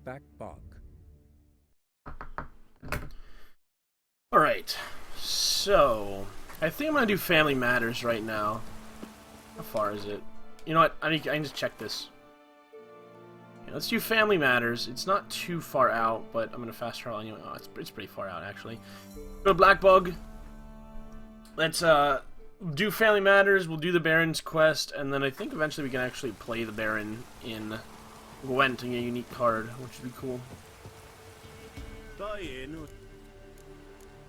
Crookback Bog. Alright, so I think I'm gonna do Family Matters right now. How far is it? You know what? I can just check this. Yeah, let's do Family Matters. It's not too far out, but I'm gonna fast travel anyway. Oh, it's pretty far out actually. Go to Black Bug. Let's do Family Matters. We'll do the Baron's quest, and then I think eventually we can actually play the Baron in Gwent and get a unique card, which would be cool. Buy in.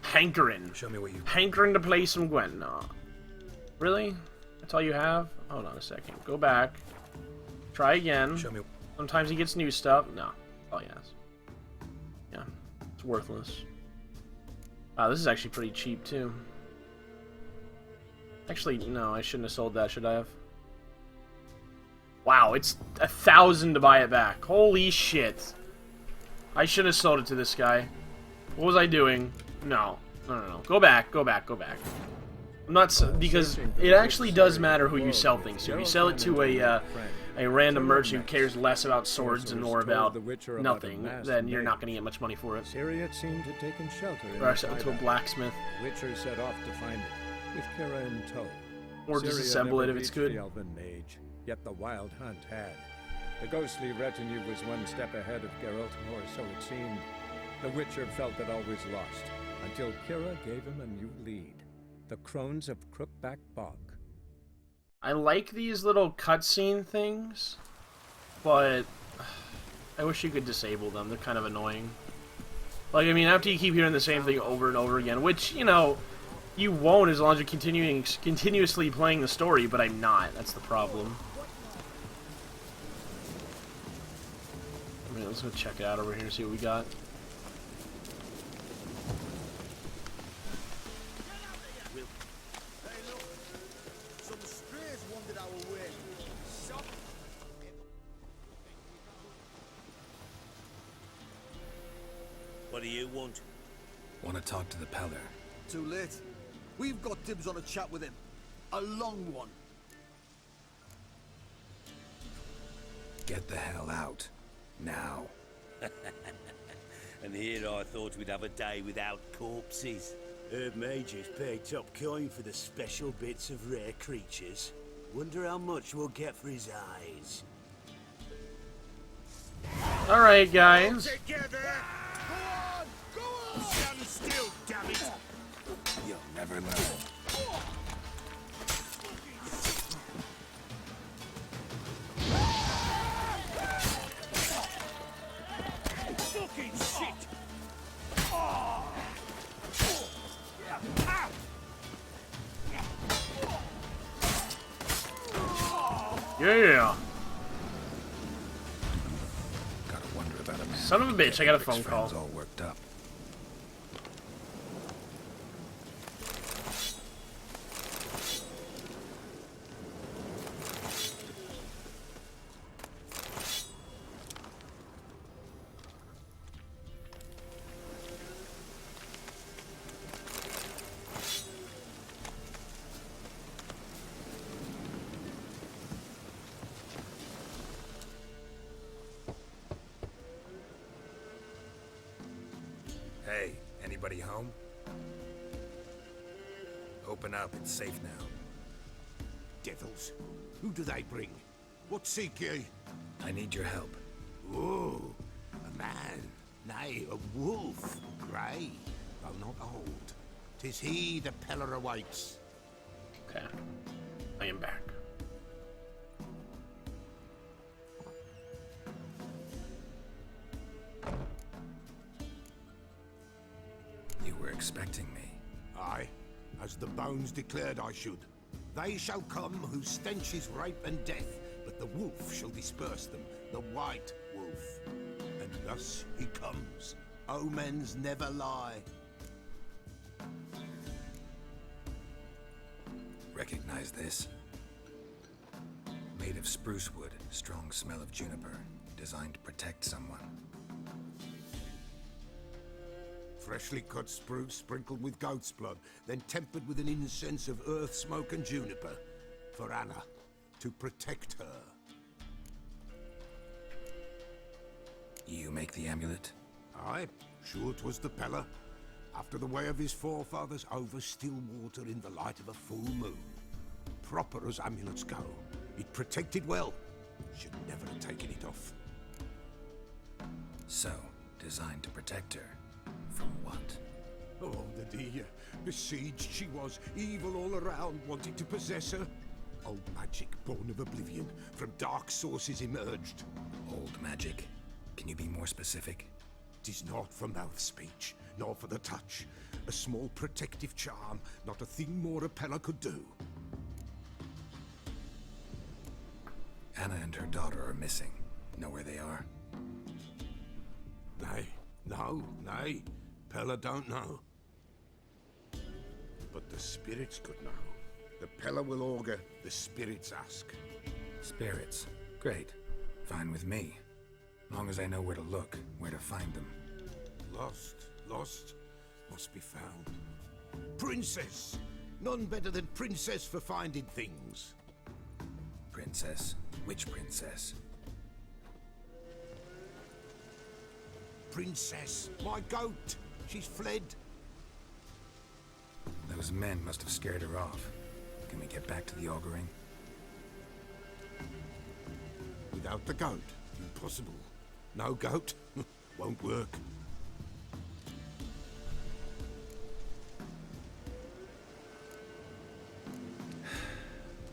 Hankering. Show me what you... Hankering to play some Gwent. No. Really? That's all you have? Hold on a second. Go back. Try again. Show me... Sometimes he gets new stuff. No. That's all he has. Yeah. It's worthless. Wow, this is actually pretty cheap, too. Actually, no. I shouldn't have sold that, should I have? Wow, it's 1,000 to buy it back. Holy shit. I should have sold it to this guy. What was I doing? No. No. Go back. Go back. I'm not... Because it actually does matter who you sell things to. If you sell it to a random merchant who cares less about swords and more about nothing, then you're not going to get much money for it. Syriot seemed to have taken shelter in Or I sell it to a blacksmith. Witcher set off to find it, with Kira in tow. Or Syria disassemble it never if it's reached good. The Elven Mage, yet the Wild Hunt had. The ghostly retinue was one step ahead of Geralt, or so it seemed. The Witcher felt it always lost, until Kira gave him a new lead. The Crones of Crookback Bog. I like these little cutscene things, but I wish you could disable them. They're kind of annoying. Like, I mean, after you keep hearing the same thing over and over again, which, you know, you won't as long as you're continuously playing the story, but I'm not. That's the problem. I mean, let's go check it out over here and see what we got. What do you want? Want to talk to the Peller. Too late. We've got dibs on a chat with him. A long one. Get the hell out. Now. And here I thought we'd have a day without corpses. Herb Mages paid top coin for the special bits of rare creatures. Wonder how much we'll get for his eyes. Alright, guys. Together! Go on! Stand still, damn it! You'll never learn. Fucking shit! Yeah. Gotta wonder about a man. Son of a bitch, I got a phone Rick's call. friends all worked up. Hey, anybody home? Open up, it's safe now. Devils, who do they bring? What seek ye? I need your help. Oh, a man, nay, a wolf, grey, though not old. 'Tis he the Peller awaits. Okay. I am back. You were expecting me. Aye, as the bones declared I should. They shall come whose stench is rape and death, but the wolf shall disperse them, the white wolf. And thus he comes. Omens never lie. Recognize this? Made of spruce wood, strong smell of juniper, designed to protect someone. Freshly cut spruce sprinkled with goat's blood, then tempered with an incense of earth, smoke and juniper. For Anna, to protect her. You make the amulet? Aye, sure 'twas the Pella. After the way of his forefathers over still water in the light of a full moon. Proper as amulets go. It protected well. Should never have taken it off. So, designed to protect her. From what? Oh, the dear. Besieged she was, evil all around, wanting to possess her. Old magic, born of oblivion, from dark sources emerged. Old magic? Can you be more specific? 'Tis not for mouth speech, nor for the touch. A small protective charm, not a thing more a Pella could do. Anna and her daughter are missing. Know where they are? Nay. Pella don't know. But the spirits could know. The Pella will augur, the spirits ask. Spirits. Great. Fine with me. Long as I know where to look, where to find them. Lost, must be found. Princess! None better than Princess for finding things. Princess? Which princess? Princess, my goat! She's fled. Those men must have scared her off. Can we get back to the auguring? Without the goat, impossible. No goat, won't work.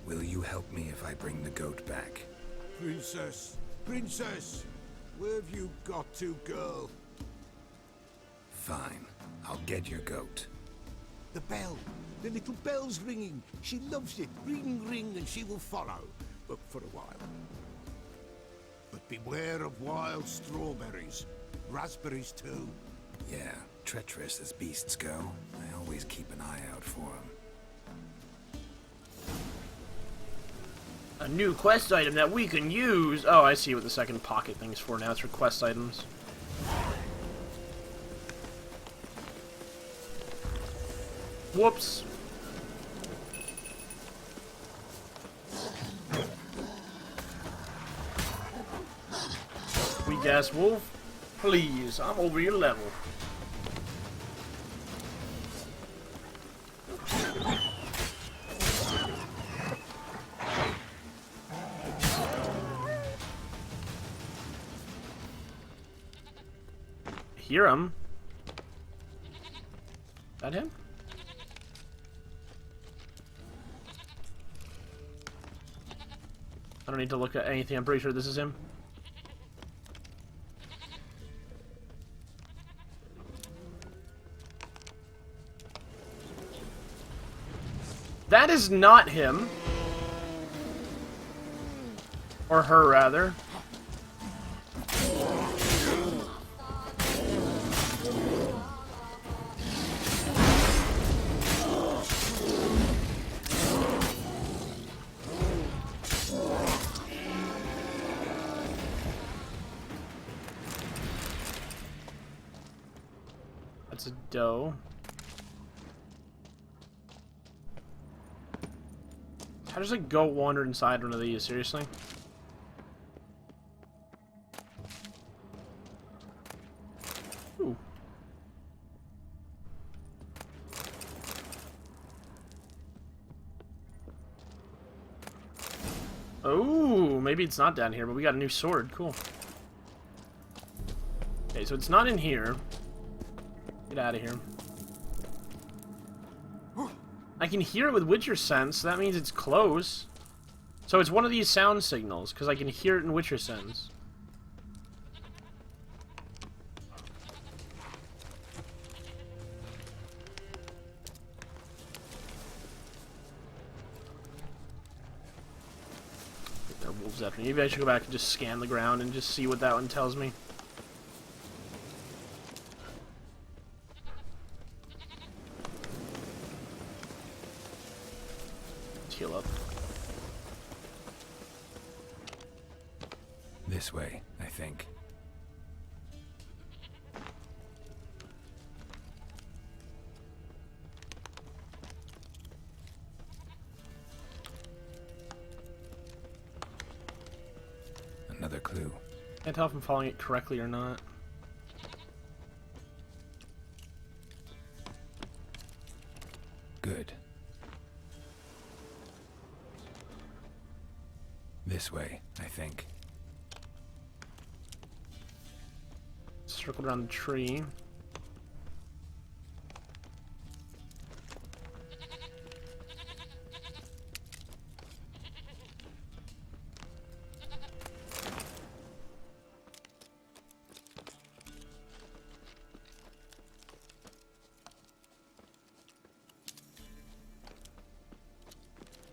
Will you help me if I bring the goat back? Princess! Where have you got to, girl? Fine. I'll get your goat. The bell! The little bell's ringing. She loves it. Ring, ring, and she will follow. But for a while. But beware of wild strawberries. Raspberries, too. Yeah, treacherous as beasts go. I always keep an eye out for them. A new quest item that we can use! Oh, I see what the second pocket thing's for now. It's for quest items. Whoops. Weak ass wolf. Please, I'm over your level. Hear him. That him? I don't need to look at anything. I'm pretty sure this is him. That is not him. Or her, rather. That's a doe. How does a goat wander inside one of these? Seriously? Ooh. Oh, maybe it's not down here, but we got a new sword. Cool. Okay, so it's not in here. Get out of here. I can hear it with Witcher Sense, so that means it's close. So it's one of these sound signals, because I can hear it in Witcher Sense. There are wolves after me. Maybe I should go back and just scan the ground and just see what that one tells me. Heal up. This way, I think. Another clue. Can't tell if I'm following it correctly or not. Good. This way, I think. Circled around the tree.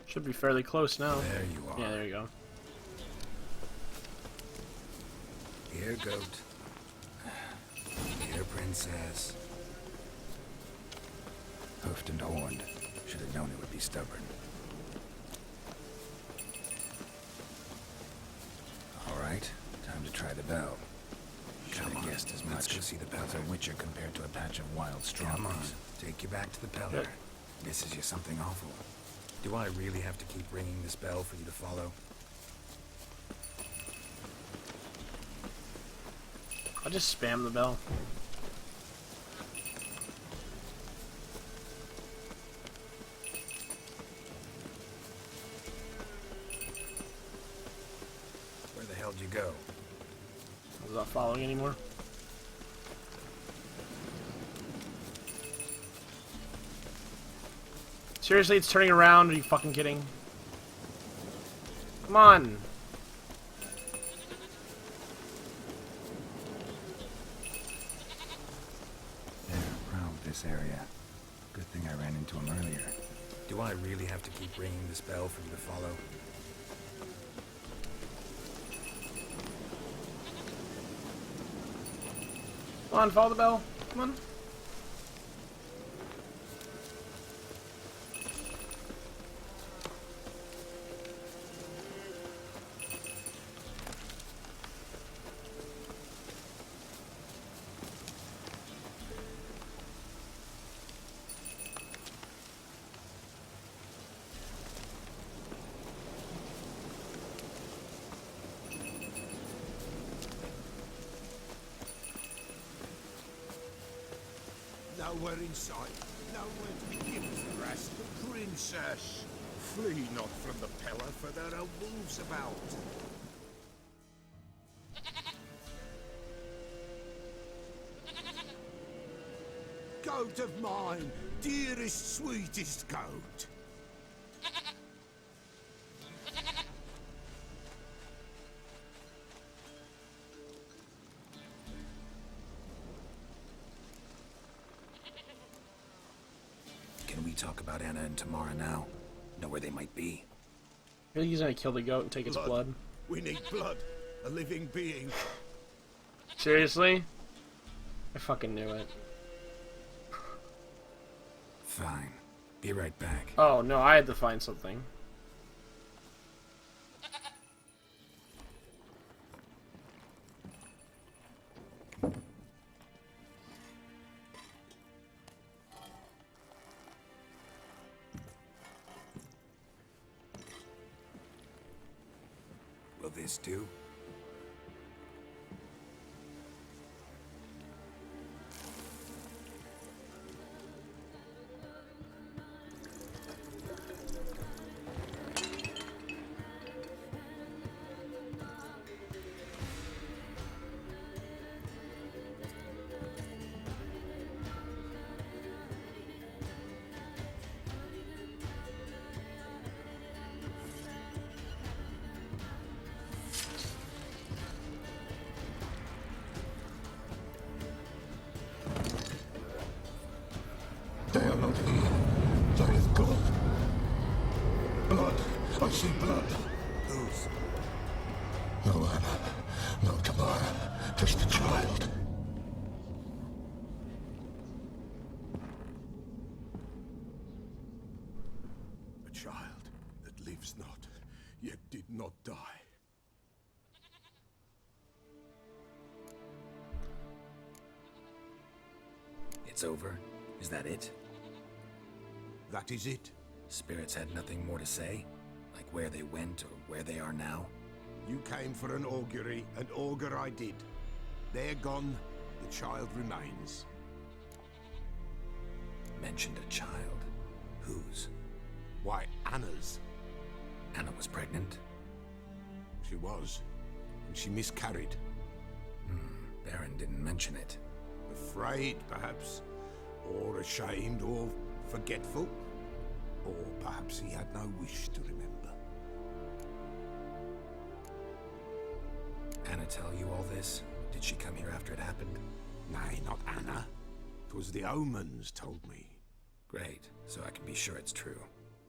Should be fairly close now. There you are. Yeah, there you go. Here, goat. Here, princess. Hoofed and horned. Should have known it would be stubborn. All right, time to try the bell. Should have guessed as much. Let's go see the Pellar. A witcher compared to a patch of wild strawberries. Come on, take you back to the Pellar. Yep. This is just something awful. Do I really have to keep ringing this bell for you to follow? I'll just spam the bell. Where the hell did you go? I'm not following anymore. Seriously, it's turning around? Are you fucking kidding? Come on! They're around this area. Good thing I ran into him earlier. Do I really have to keep ringing this bell for you to follow? Come on, follow the bell. Come on. Nowhere in sight. Nowhere to be given to rest. The princess. Flee not from the Pellar, for there are wolves about. Goat of mine, dearest, sweetest goat. Can we talk about Anna and Tamara now? Know where they might be? I think he's gonna kill the goat and take its blood. We need blood. A living being. Seriously? I fucking knew it. Fine. Be right back. Oh, no, I had to find something. Will this do? They are not here. There is blood. Blood. I see blood. Whose? No Anna. No Tamara. Just a child. A child that lives not, yet did not die. It's over? Is that it? That is it. Spirits had nothing more to say? Like where they went or where they are now? You came for an augury, and augur I did. They're gone, the child remains. Mentioned a child. Whose? Why, Anna's. Anna was pregnant? She was, and she miscarried. Baron didn't mention it. Afraid, perhaps, or ashamed, or forgetful. Or perhaps he had no wish to remember. Anna tell you all this? Did she come here after it happened? Nay, not Anna. 'Twas the omens told me. Great, so I can be sure it's true.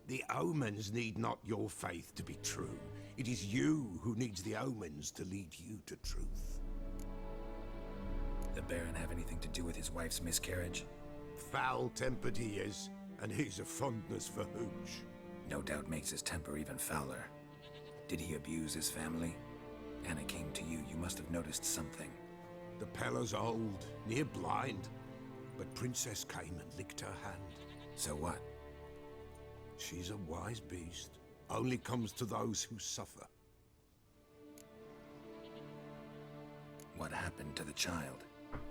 The omens need not your faith to be true. It is you who needs the omens to lead you to truth. The Baron have anything to do with his wife's miscarriage? Foul-tempered he is, and he's a fondness for hooch. No doubt makes his temper even fouler. Did he abuse his family? Anna came to you, you must have noticed something. The Pella's old, near blind, but Princess came and licked her hand. So what? She's a wise beast. Only comes to those who suffer. What happened to the child?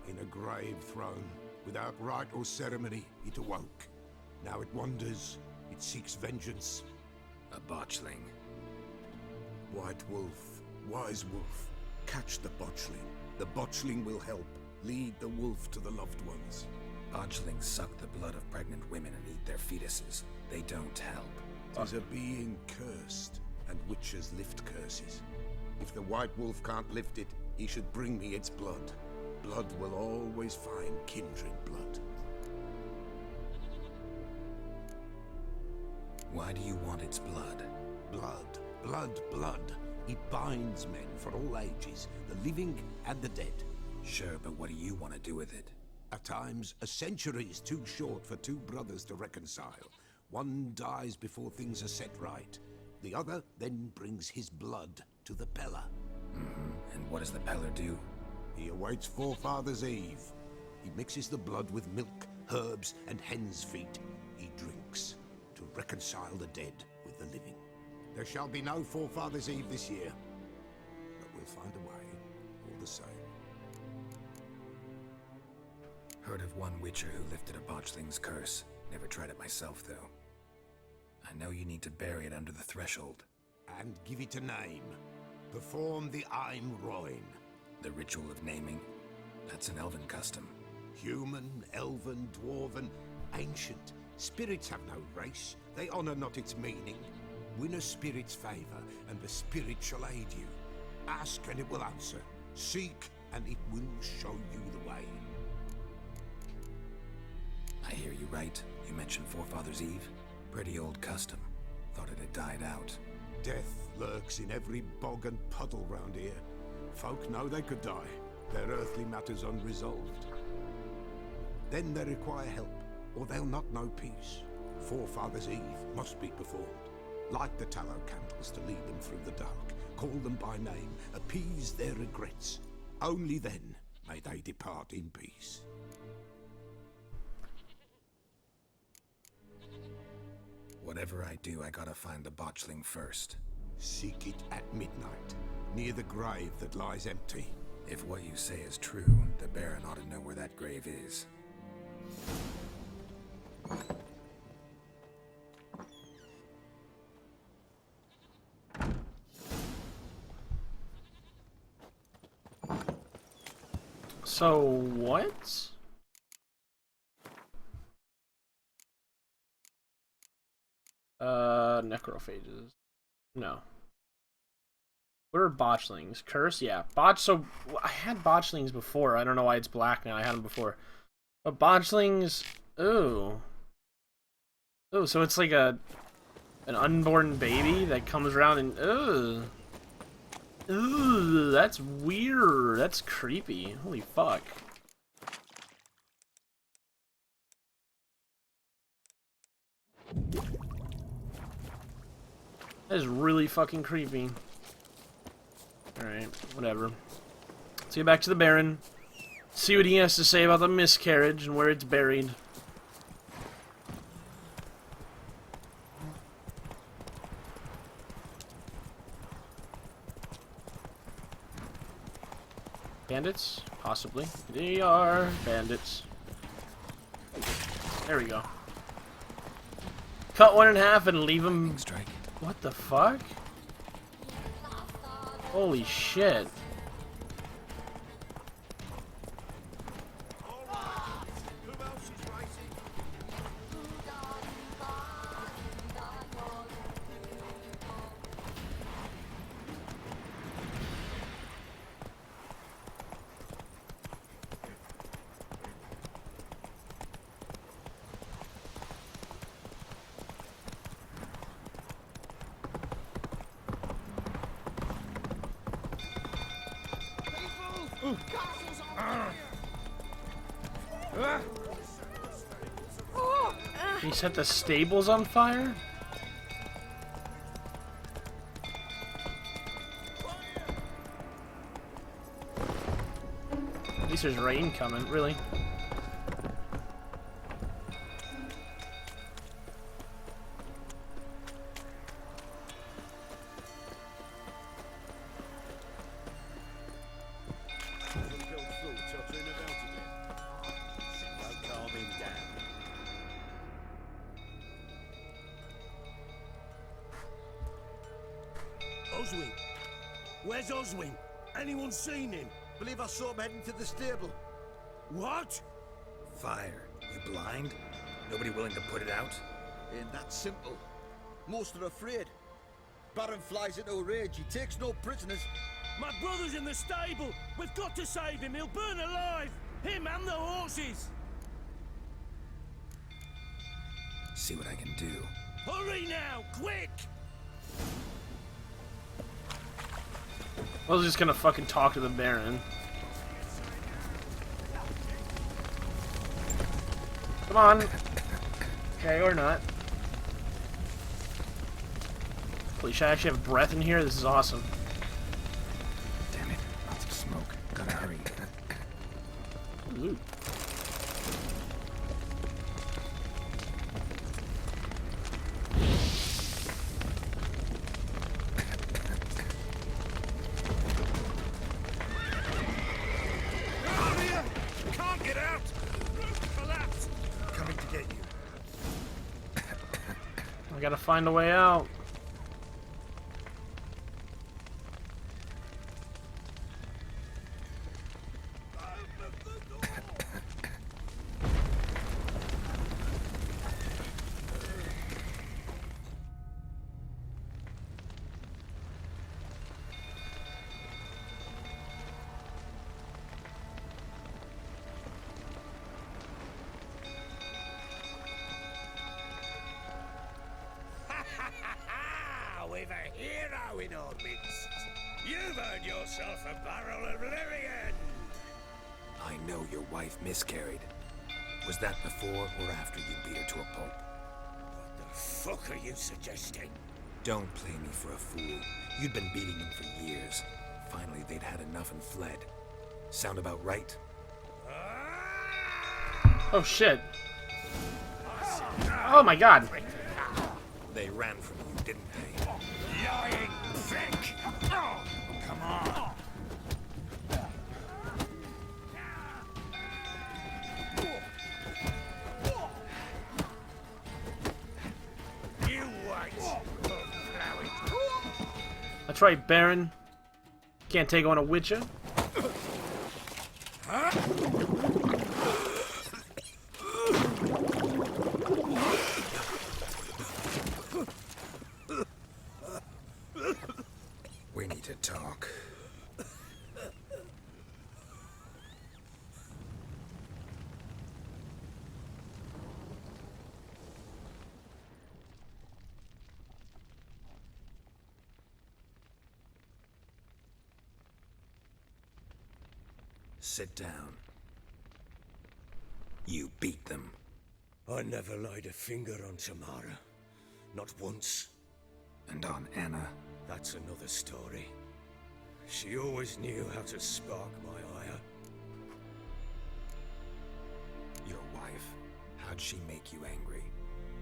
In a grave thrown, without rite or ceremony, it awoke. Now it wanders, it seeks vengeance. A botchling. White Wolf, wise wolf, catch the botchling. The botchling will help, lead the wolf to the loved ones. Botchlings suck the blood of pregnant women and eat their fetuses. They don't help. 'Tis a being cursed, and witches lift curses. If the White Wolf can't lift it, he should bring me its blood. Blood will always find kindred blood. Why do you want its blood? Blood, blood, blood. It binds men for all ages, the living and the dead. Sure, but what do you want to do with it? At times, a century is too short for two brothers to reconcile. One dies before things are set right. The other then brings his blood to the Pella. And what does the Peller do? He awaits Forefathers' Eve. He mixes the blood with milk, herbs, and hen's feet. He drinks to reconcile the dead with the living. There shall be no Forefathers' Eve this year, but we'll find a way, all the same. Heard of one witcher who lifted a botchling's curse. Never tried it myself, though. I know you need to bury it under the threshold. And give it a name. Perform the Aim Roin. The ritual of naming. That's an elven custom. Human, elven, dwarven, ancient. Spirits have no race. They honor not its meaning. Win a spirit's favor, and the spirit shall aid you. Ask, and it will answer. Seek, and it will show you the way. I hear you right. You mentioned Forefathers' Eve. Pretty old custom. Thought it had died out. Death lurks in every bog and puddle round here. Folk know they could die, their earthly matters unresolved. Then they require help, or they'll not know peace. Forefathers' Eve must be performed. Light the tallow candles to lead them through the dark. Call them by name, appease their regrets. Only then may they depart in peace. Whatever I do, I gotta find the botchling first. Seek it at midnight, near the grave that lies empty. If what you say is true, the Baron ought to know where that grave is. So, what? Necrophages. No. What are botchlings? Curse? Yeah. So, I had botchlings before. I don't know why it's black now. I had them before. But botchlings... Ooh. Ooh, so it's like an unborn baby that comes around and... Ooh. Ooh, that's weird. That's creepy. Holy fuck. That is really fucking creepy. Alright, whatever. Let's get back to the Baron. See what he has to say about the miscarriage and where it's buried. Bandits? Possibly. They are bandits. There we go. Cut one in half and leave them. Strike. What the fuck? Holy shit. He set the stables on fire? At least there's rain coming, really. Oswin! Where's Oswin? Anyone seen him? Believe I saw him heading to the stable. What? Fire. You blind? Nobody willing to put it out? Ain't that simple. Most are afraid. Baron flies into a rage. He takes no prisoners. My brother's in the stable! We've got to save him! He'll burn alive! Him and the horses! See what I can do. Hurry now! Quick! I was just gonna fucking talk to the Baron. Come on. Okay, or not. Holy shit, I actually have breath in here? This is awesome. Damn it. Lots of smoke. Gotta hurry. Loot. Can't get out! Roof collapsed! Coming to get you. I gotta find a way out. We've a hero in our midst. You've earned yourself a barrel of Lyrian. I know your wife miscarried. Was that before or after you beat her to a pulp? What the fuck are you suggesting? Don't play me for a fool. You'd been beating them for years. Finally, they'd had enough and fled. Sound about right? Oh shit. Oh my god. They ran from you, didn't they? Lying prick! Oh, come on! You wait! That's right, Baron. Can't take on a Witcher. We need to talk. Sit down. You beat them. I never laid a finger on Tamara. Not once. And on Anna. That's another story. She always knew how to spark my ire. Your wife. How'd she make you angry?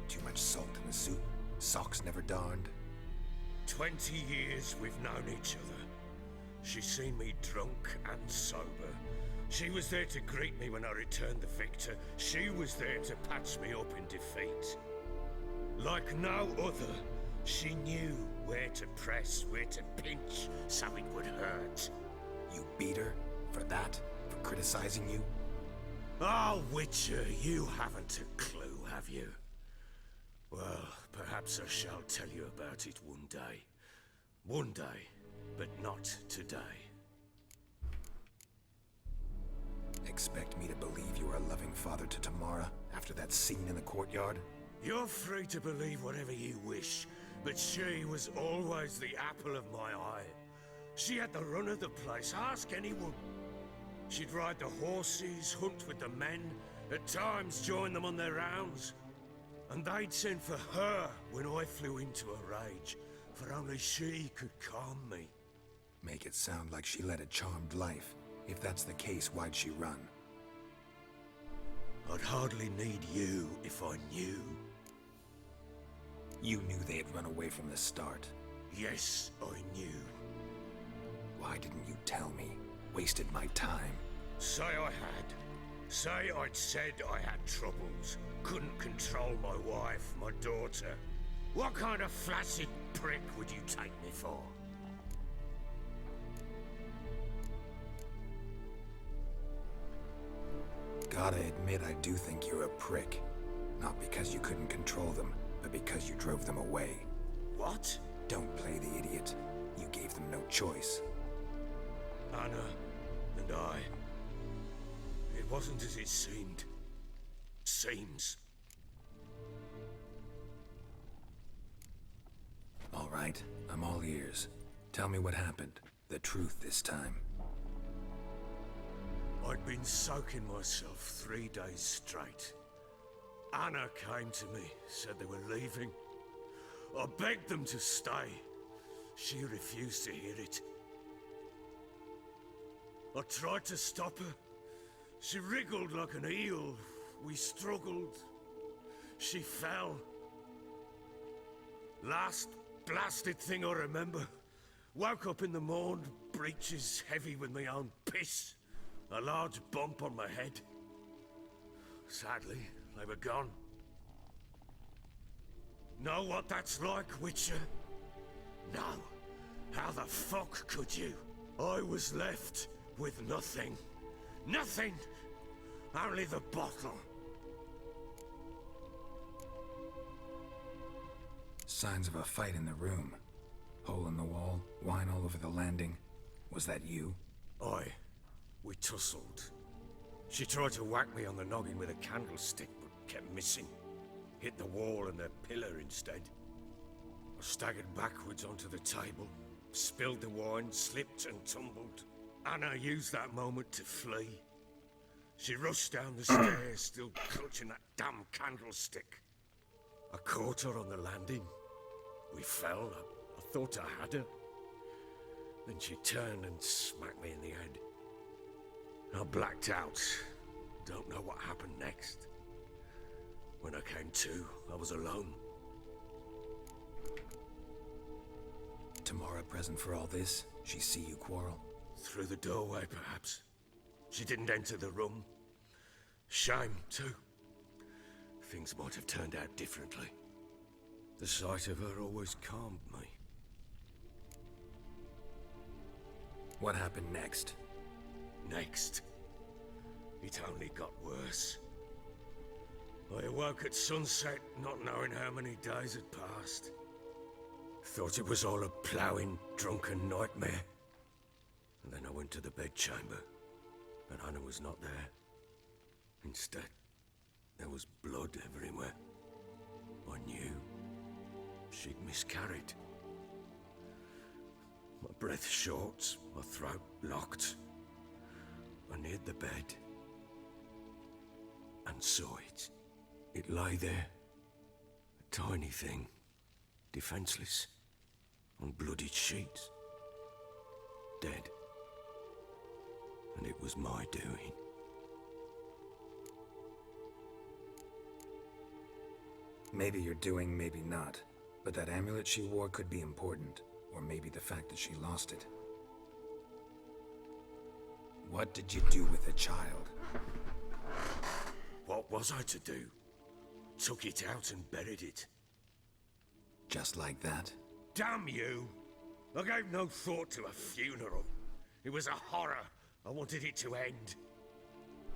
Too much salt in the soup? Socks never darned? 20 years we've known each other. She's seen me drunk and sober. She was there to greet me when I returned the victor. She was there to patch me up in defeat. Like no other, she knew where to press, where to pinch, so it would hurt. You beat her? For that? For criticizing you? Oh, Witcher, you haven't a clue, have you? Well, perhaps I shall tell you about it one day. One day, but not today. Expect me to believe you are a loving father to Tamara after that scene in the courtyard? You're free to believe whatever you wish, but she was always the apple of my eye. She had the run of the place, ask anyone. She'd ride the horses, hunt with the men, at times join them on their rounds. And they'd send for her when I flew into a rage, for only she could calm me. Make it sound like she led a charmed life. If that's the case, why'd she run? I'd hardly need you if I knew. You knew they had run away from the start. Yes, I knew. Why didn't you tell me? Wasted my time. Say I had. Say I'd said I had troubles. Couldn't control my wife, my daughter. What kind of flaccid prick would you take me for? Gotta admit, I do think you're a prick. Not because you couldn't control them, but because you drove them away. What? Don't play the idiot. You gave them no choice. Anna and I. It wasn't as it seemed. Seems. All right, I'm all ears. Tell me what happened. The truth this time. I'd been soaking myself 3 days straight. Anna came to me, said they were leaving. I begged them to stay. She refused to hear it. I tried to stop her. She wriggled like an eel. We struggled. She fell. Last blasted thing I remember. Woke up in the morn, breeches heavy with my own piss. A large bump on my head. Sadly, they were gone. Know what that's like, Witcher? No. How the fuck could you? I was left with nothing. Nothing! Only the bottle. Signs of a fight in the room. Hole in the wall, wine all over the landing. Was that you? We tussled. She tried to whack me on the noggin with a candlestick, but kept missing. Hit the wall and a pillar instead. I staggered backwards onto the table, spilled the wine, slipped and tumbled. Anna used that moment to flee. She rushed down the stairs, still clutching that damn candlestick. I caught her on the landing. We fell. I thought I had her. Then she turned and smacked me in the head. I blacked out. Don't know what happened next. When I came to, I was alone. Tamara present for all this? She see you quarrel? Through the doorway, perhaps. She didn't enter the room. Shame, too. Things might have turned out differently. The sight of her always calmed me. What happened next? Next, it only got worse. I awoke at sunset, not knowing how many days had passed. Thought it was all a ploughing, drunken nightmare. And then I went to the bedchamber, but Anna was not there. Instead, there was blood everywhere. I knew she'd miscarried. My breath short, my throat locked. I neared the bed and saw it. It lay there, a tiny thing, defenseless, on bloodied sheets, dead. And it was my doing. Maybe you're doing, maybe not. But that amulet she wore could be important. Or maybe the fact that she lost it. What did you do with the child? What was I to do? Took it out and buried it. Just like that? Damn you! I gave no thought to a funeral. It was a horror. I wanted it to end.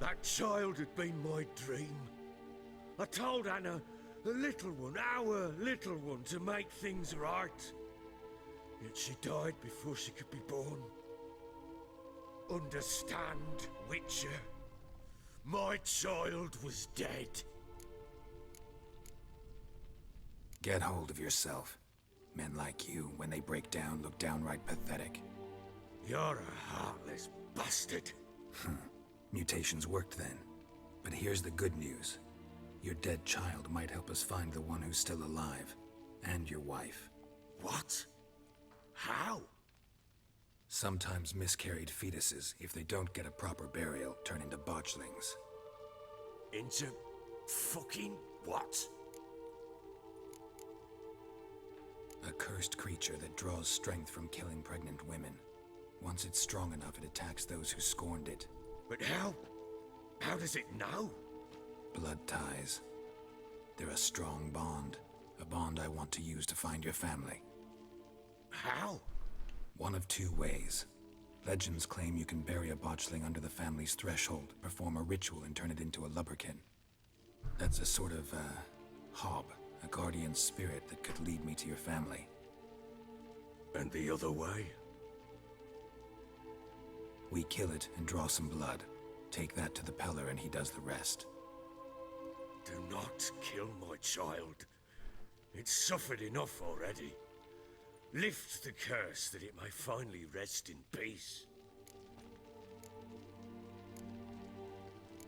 That child had been my dream. I told Anna, the little one, our little one, to make things right. Yet she died before she could be born. Understand, Witcher? My child was dead. Get hold of yourself. Men like you, when they break down, look downright pathetic. You're a heartless bastard. Mutations worked then. But here's the good news. Your dead child might help us find the one who's still alive. And your wife. What? How? Sometimes miscarried fetuses, if they don't get a proper burial, turn into botchlings. Into fucking what? A cursed creature that draws strength from killing pregnant women. Once it's strong enough, it attacks those who scorned it. But how? How does it know? Blood ties. They're a strong bond. A bond I want to use to find your family. How? One of two ways. Legends claim you can bury a botchling under the family's threshold, perform a ritual, and turn it into a lubberkin. That's a sort of, hob, a guardian spirit that could lead me to your family. And the other way? We kill it and draw some blood. Take that to the Peller and he does the rest. Do not kill my child. It's suffered enough already. Lift the curse that it may finally rest in peace.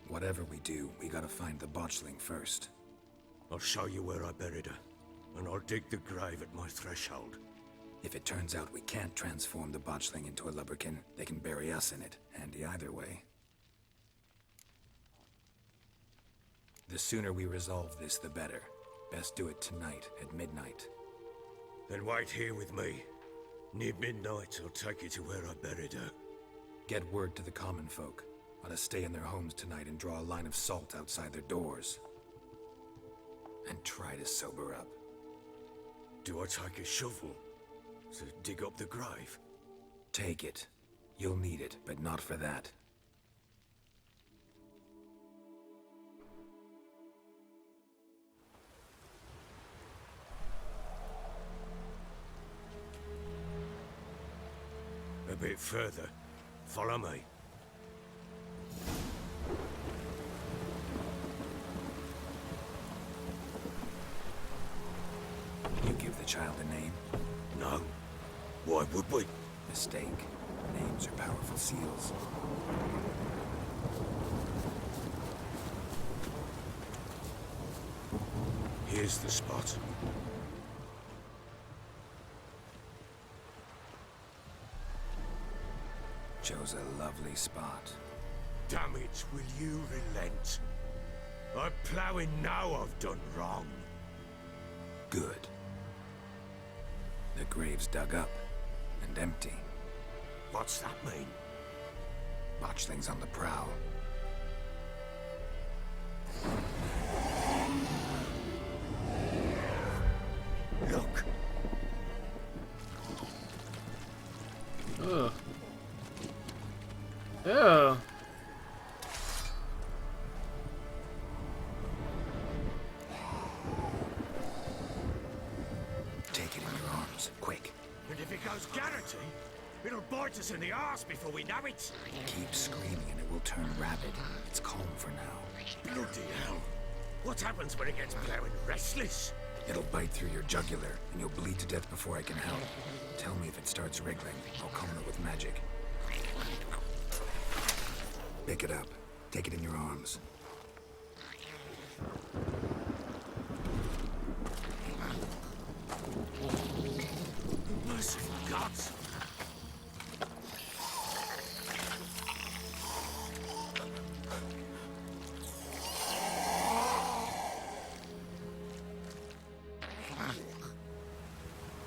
Whatever we do, we gotta find the botchling first. I'll show you where I buried her, and I'll dig the grave at my threshold. If it turns out we can't transform the botchling into a lubberkin, they can bury us in it. Handy either way. The sooner we resolve this, the better. Best do it tonight, at midnight. Then wait here with me. Near midnight, I'll take you to where I buried her. Get word to the common folk. Ought to stay in their homes tonight and draw a line of salt outside their doors. And try to sober up. Do I take a shovel to dig up the grave? Take it. You'll need it, but not for that. A bit further. Follow me. You give the child a name? No. Why would we? Mistake. Names are powerful seals. Here's the spot. Chose a lovely spot. Damn it, will you relent? I'm ploughing now I've done wrong. Good. The grave's dug up and empty. What's that mean? Botchling's on the prowl. Look! Ugh. Ew. Take it in your arms, quick. And if it goes Garrity, it'll bite us in the arse before we know it. Keep screaming and it will turn rabid. It's calm for now. Bloody hell. What happens when it gets ploughing restless? It'll bite through your jugular, and you'll bleed to death before I can help. Tell me if it starts wriggling. I'll calm it with magic. Pick it up. Take it in your arms. Merciful gods!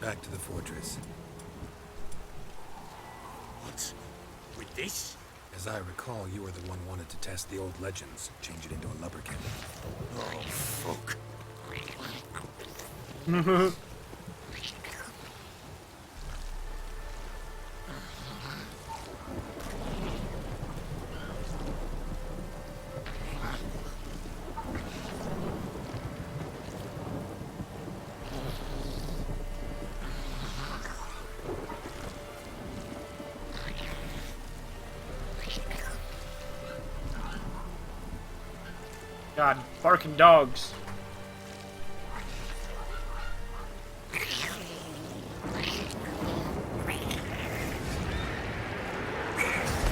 Back to the fortress. What? With this? As I recall, you were the one wanted to test the old legends, change it into a lubberkin. Oh, fuck. God, barking dogs.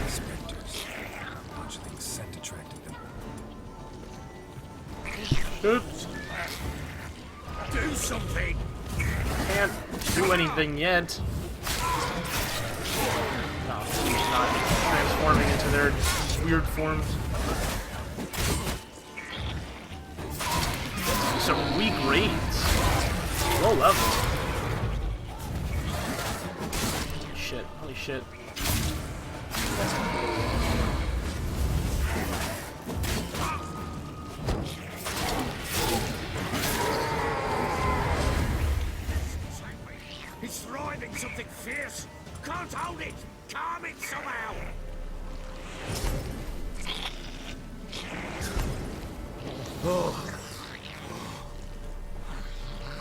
Specters. Fledgling's scent attracted them. Oops. Do something! Can't do anything yet. No, it's not transforming into their weird forms. Some weak raids. Low level. Shit, holy shit. It's thriving something fierce! Can't hold it! Calm it somehow! Oh.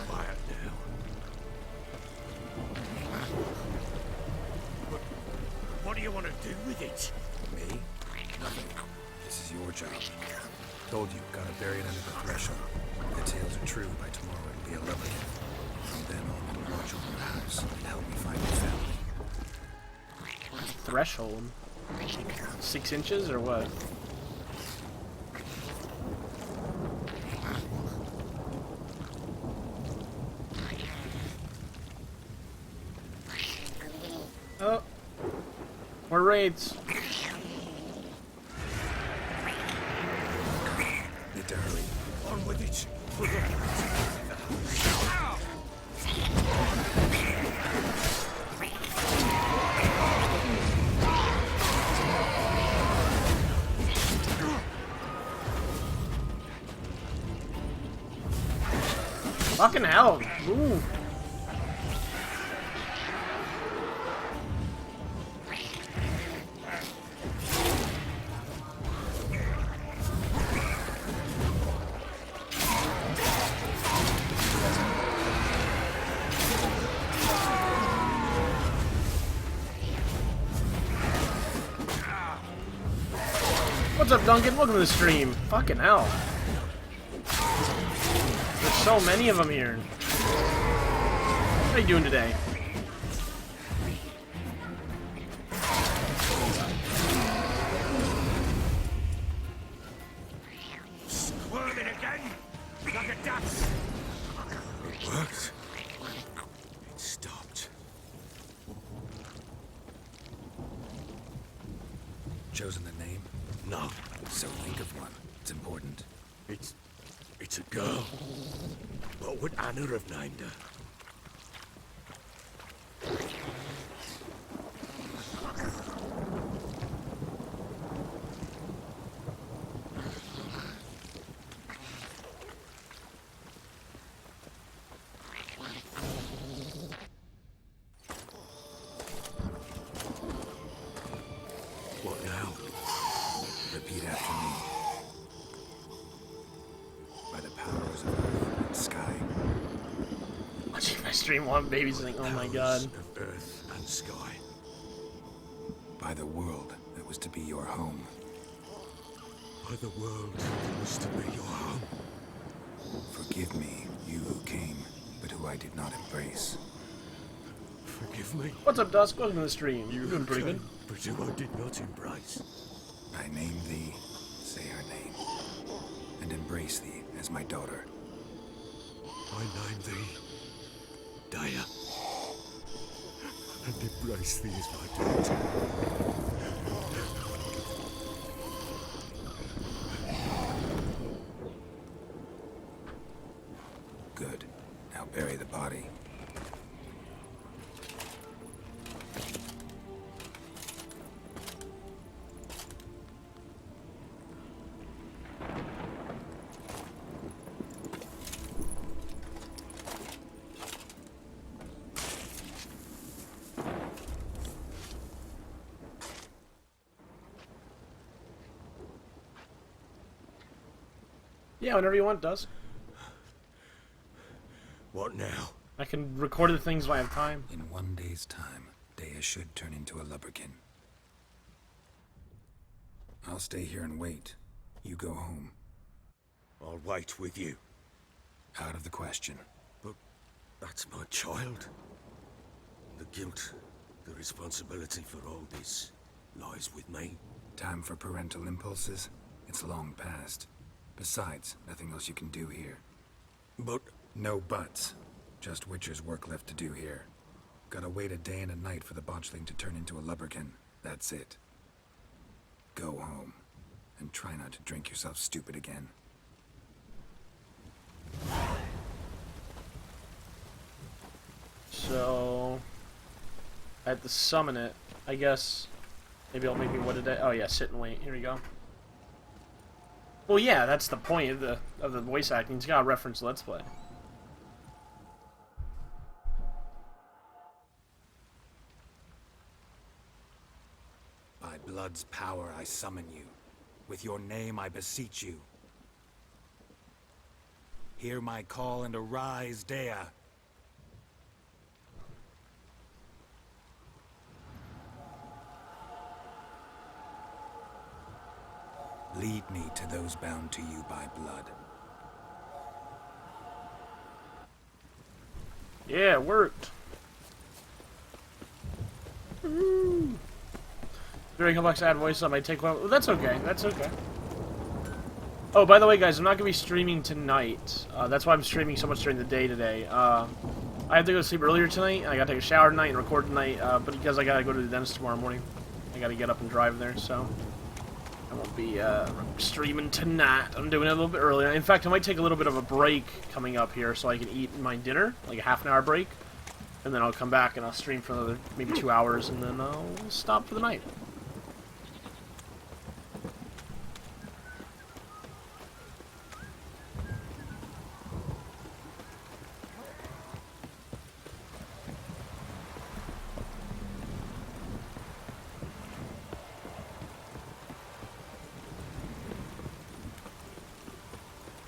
Quiet now. What do you want to do with it? Me? Nothing. This is your job. Told you, gotta bury it under the threshold. If the tales are true, by tomorrow it'll be a lubberkin. From then on, you'll watch over your house and help me find your family. Threshold. 6 inches or what? Oh. More raids. Need to hurry. On with it! Fucking hell. Move. What's up, Duncan? Welcome to the stream. Fucking hell. There's so many of them here. How are you doing today? Squirming again! Like a duck! It worked. It stopped. Chosen the name? No, So think of one. It's important. it's a girl. What would Anna have named her? What now? Repeat after me. By the powers of earth and sky. Watching my stream while baby's like, oh my god. Powers of earth and sky. By the world that was to be your home. By the world that was to be your home. Forgive me, you who came, but who I did not embrace. Forgive me. What's up, Dusk? Welcome to the stream. You're doing pretty good. But who I did not embrace. I name thee, say her name, and embrace thee as my daughter. I name thee Daya. And embrace thee as my daughter. Good. Now bury the body. Yeah, whenever you want, Dusk. What now? I can record the things when I have time. In 1 day's time, Dea should turn into a lubberkin. I'll stay here and wait. You go home. I'll wait with you. Out of the question. But that's my child. The guilt, the responsibility for all this lies with me. Time for parental impulses? It's long past. Besides, nothing else you can do here. But No buts. Just Witcher's work left to do here. Gotta wait a day and a night for the botchling to turn into a lubberkin. That's it. Go home. And try not to drink yourself stupid again. So... I have to summon it. I guess... Maybe I'll maybe what did I... Oh yeah, sit and wait. Here we go. Well yeah, that's the point of the voice acting. It's gotta reference Let's Play. By blood's power I summon you. With your name I beseech you. Hear my call and arise, Dea. Lead me to those bound to you by blood. Yeah, it worked. Woohoo! Very complex ad voice, that might take one. Well, that's okay. That's okay. Oh, by the way, guys, I'm not going to be streaming tonight. That's why I'm streaming so much during the day today. I have to go to sleep earlier tonight. I got to take a shower tonight and record tonight. But because I got to go to the dentist tomorrow morning, I got to get up and drive there, so I won't be streaming tonight. I'm doing it a little bit earlier. In fact, I might take a little bit of a break coming up here so I can eat my dinner, like a half-an-hour break. And then I'll come back and I'll stream for another maybe 2 hours, and then I'll stop for the night.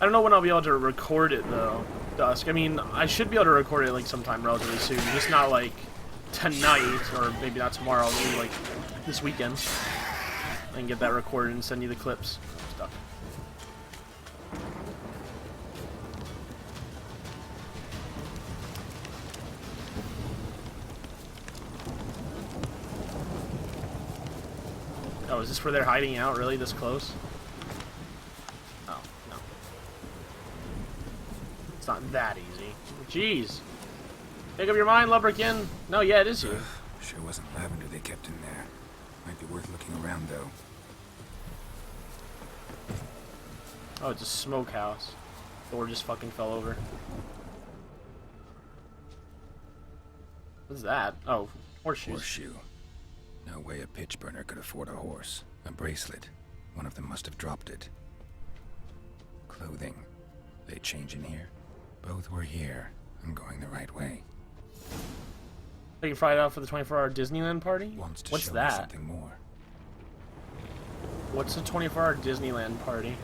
I don't know when I'll be able to record it, though, Dusk. I mean, I should be able to record it, like, sometime relatively soon. Just not, like, tonight, or maybe not tomorrow, maybe, like, this weekend. I can get that recorded and send you the clips. Stuff. Oh, is this where they're hiding out, really, this close? Not that easy. Jeez. Make up your mind, Lubberkin. No, yeah, it is you. Sure wasn't lavender they kept in there. Might be worth looking around, though. Oh, it's a smokehouse. Door just fucking fell over. What's that? Oh, horseshoes. Horseshoe. No way a pitch burner could afford a horse. A bracelet. One of them must have dropped it. Clothing. They change in here? Both were here. I'm going the right way. So you fly it out for the 24-hour Disneyland party? Wants to What's show me that? something more. What's a 24-hour Disneyland party?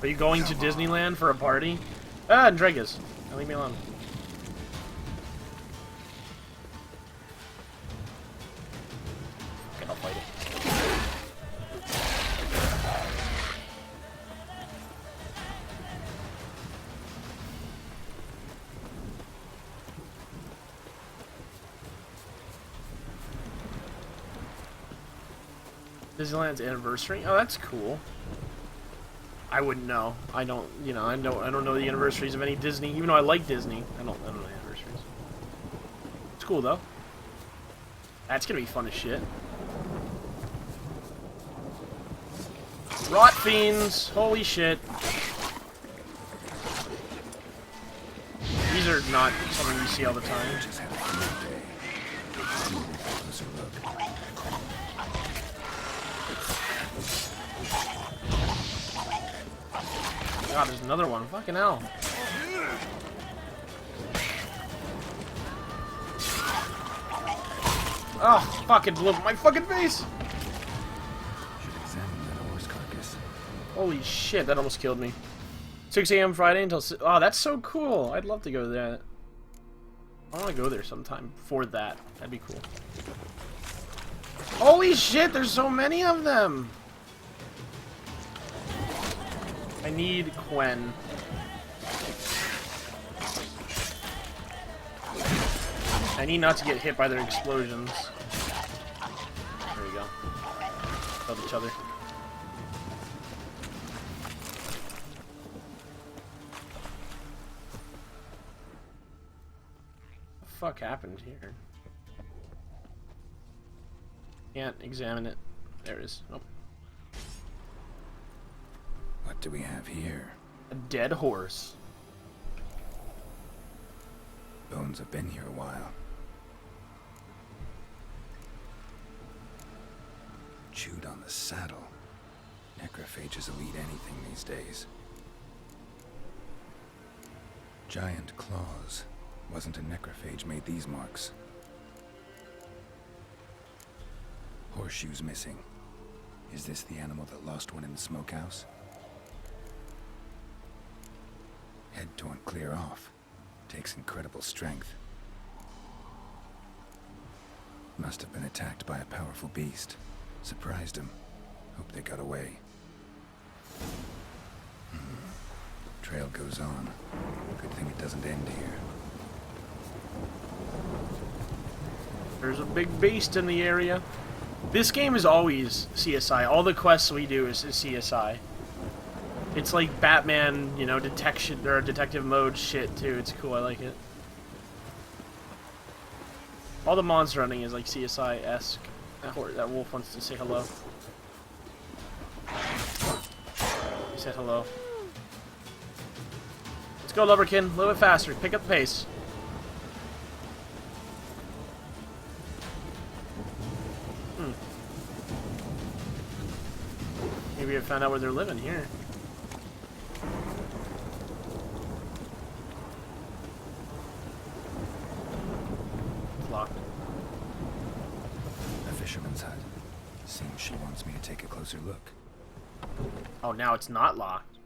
Are you going to Disneyland for a party? Ah, Dregas. Now leave me alone. Okay, I'll fight it. Disneyland's anniversary? Oh, that's cool. I wouldn't know. I don't, you know, I don't know the anniversaries of any Disney. Even though I like Disney, I don't know the anniversaries. It's cool though. That's gonna be fun as shit. Rot fiends! Holy shit! These are not something you see all the time. Just had a field day. Closer look. God, there's another one. Fucking hell. Oh, fucking blew up my fucking face! Should examine that horse carcass. Holy shit, that almost killed me. 6 a.m. Friday until... Oh, that's so cool. I'd love to go there. I want to go there sometime for that. That'd be cool. Holy shit, there's so many of them! I need Quen. I need not to get hit by their explosions. There we go. Love each other. What the fuck happened here? Can't examine it. There it is. Nope. What do we have here? A dead horse. Bones have been here a while. Chewed on the saddle. Necrophages will eat anything these days. Giant claws. Wasn't a necrophage made these marks. Horseshoes missing. Is this the animal that lost one in the smokehouse? Head torn clear off. Takes incredible strength. Must have been attacked by a powerful beast. Surprised him. Hope they got away. Trail goes on. Good thing it doesn't end here. There's a big beast in the area. This game is always CSI. All the quests we do is CSI. It's like Batman, you know, detection or detective mode shit too. It's cool. I like it. All the monster hunting is like CSI-esque. That wolf wants to say hello. He said hello. Let's go, Lubberkin. A little bit faster. Pick up the pace. Maybe I found out where they're living here. It's locked. A fisherman's hut. Seems she wants me to take a closer look. Oh, now it's not locked.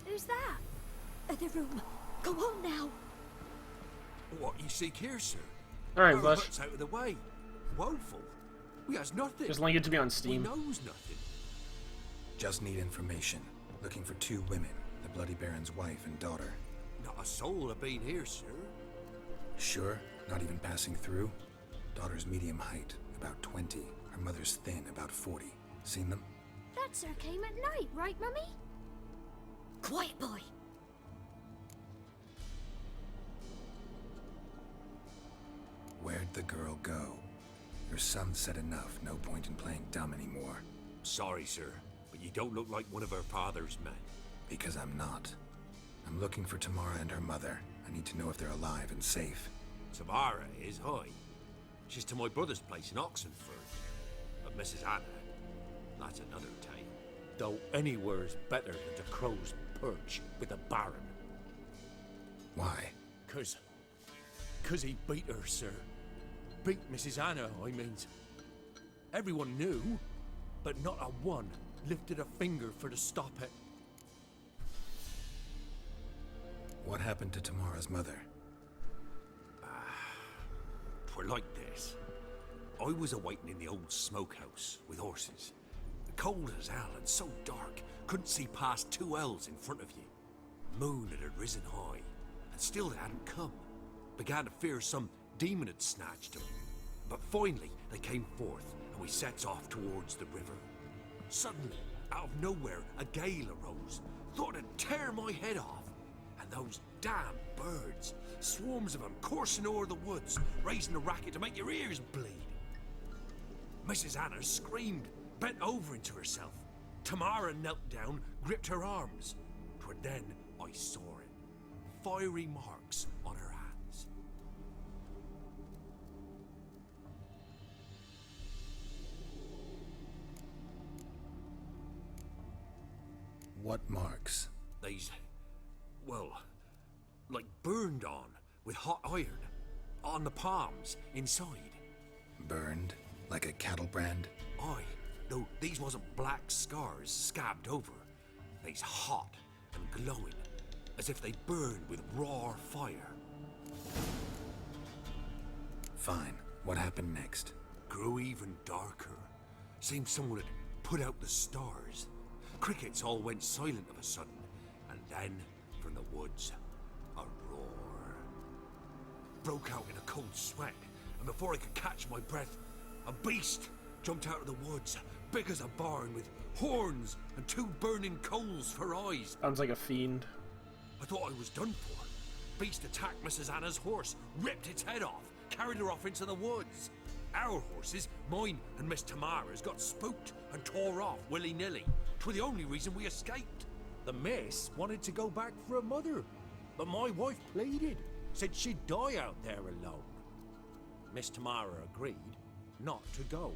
Who's that? The room. Go on now. What you seek here, sir? Alright, Our Flush. hut's out of the way. Woeful. We has nothing. Just link it to me on We Steam. knows nothing. Just need information. Looking for 2 women. The Bloody Baron's wife and daughter. Not a soul have been here, sir. Sure? Not even passing through? Daughter's medium height, about 20. Her mother's thin, about 40. Seen them? That sir came at night, right, Mummy? Quiet, boy. Where'd the girl go? Your son said enough. No point in playing dumb anymore. Sorry, sir, but you don't look like one of her father's men. Because I'm not. I'm looking for Tamara and her mother. I need to know if they're alive and safe. Tamara is high. She's to my brother's place in Oxenford. But Mrs. Anna, that's another tale. Though anywhere's better than the Crow's Perch with the Baron. Why? Cause he beat her, sir. Beat Mrs. Anna, I means. Everyone knew, but not a one lifted a finger for to stop it. What happened to Tamara's mother? Twere like this. I was awaiting in the old smokehouse with horses. Cold as hell and so dark, couldn't see past 2 ells in front of you. Moon had risen high, and still it hadn't come. Began to fear some demon had snatched him. But finally, they came forth, and we sets off towards the river. Suddenly, out of nowhere, a gale arose. Thought it'd tear my head off. And those damn birds, swarms of them coursing o'er the woods, raising a racket to make your ears bleed. Mrs. Anna screamed, bent over into herself. Tamara knelt down, gripped her arms. 'Twere then I saw it. Fiery marks on her hands. What marks? These, well, like burned on with hot iron. On the palms, inside. Burned? Like a cattle brand? Aye, though these wasn't black scars scabbed over. They's hot and glowing, as if they burned with raw fire. Fine. What happened next? Grew even darker. Seemed someone had put out the stars. Crickets all went silent of a sudden, and then, from the woods, a roar. Broke out in a cold sweat, and before I could catch my breath, a beast jumped out of the woods, big as a barn, with horns and 2 burning coals for eyes. Sounds like a fiend. I thought I was done for. Beast attacked Mrs. Anna's horse, ripped its head off, carried her off into the woods. Our horses, mine and Miss Tamara's, got spooked and tore off willy-nilly. 'Twere the only reason we escaped. The miss wanted to go back for her mother, but my wife pleaded, said she'd die out there alone. Miss Tamara agreed not to go.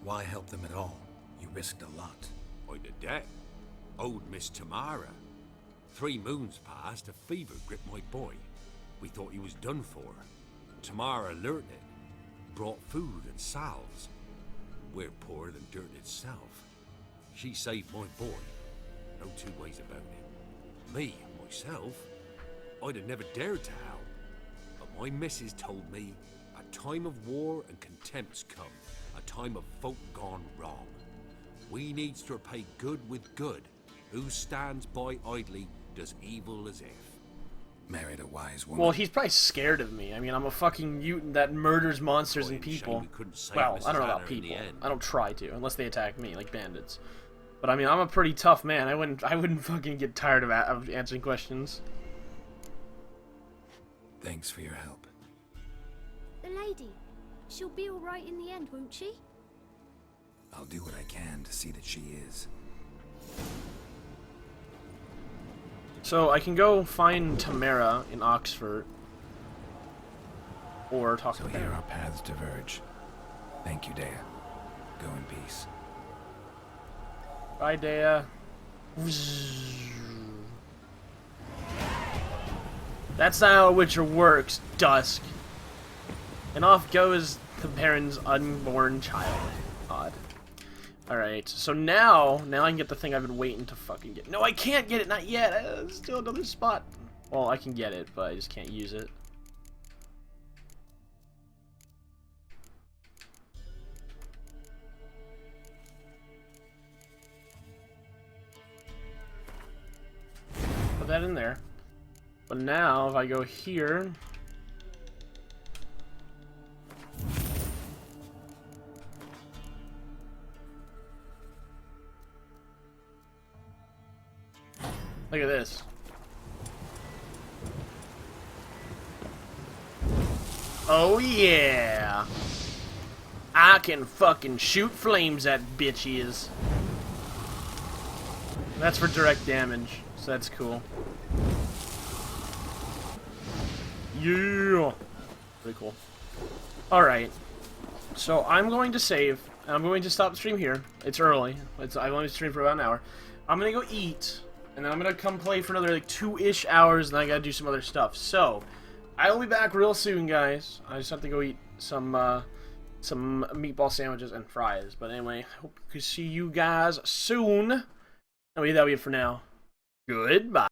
Why help them at all? You risked a lot. I'd a debt. Owed Miss Tamara. 3 moons passed, a fever gripped my boy. We thought he was done for. Tamara learnt it. Brought food and salves. We're poorer than dirt itself. She saved my boy. No 2 ways about it. Me, myself, I'd have never dared to help. But my missus told me a time of war and contempt's come. A time of folk gone wrong. We needs to repay good with good. Who stands by idly does evil as if. Married a wise woman. Well, he's probably scared of me. I mean, I'm a fucking mutant that murders monsters and people. Well, I don't know about people. I don't try to, unless they attack me, like bandits. But I mean, I'm a pretty tough man. I wouldn't fucking get tired of answering questions. Thanks for your help. The lady. She'll be alright in the end, won't she? I'll do what I can to see that she is. So I can go find Tamara in Oxford, or talk to So her. here our paths diverge. Thank you, Dea. Go in peace. Bye, Dea. That's not how a Witcher works, Dusk. And off goes the Baron's unborn child. Odd. Alright, so now I can get the thing I've been waiting to fucking get. No, I can't get it, not yet. Still another spot. Well, I can get it, but I just can't use it. Put that in there. But now, if I go here... Look at this. Oh yeah! I can fucking shoot flames at bitches. That's for direct damage, so that's cool. Yeah! Pretty cool. Alright. So I'm going to save, and I'm going to stop the stream here. It's early. I've only streamed for about an hour. I'm gonna go eat. And then I'm going to come play for another, like, 2-ish hours, and I got to do some other stuff. So, I will be back real soon, guys. I just have to go eat some meatball sandwiches and fries. But anyway, hope to see you guys soon. Anyway, that'll be it for now. Goodbye.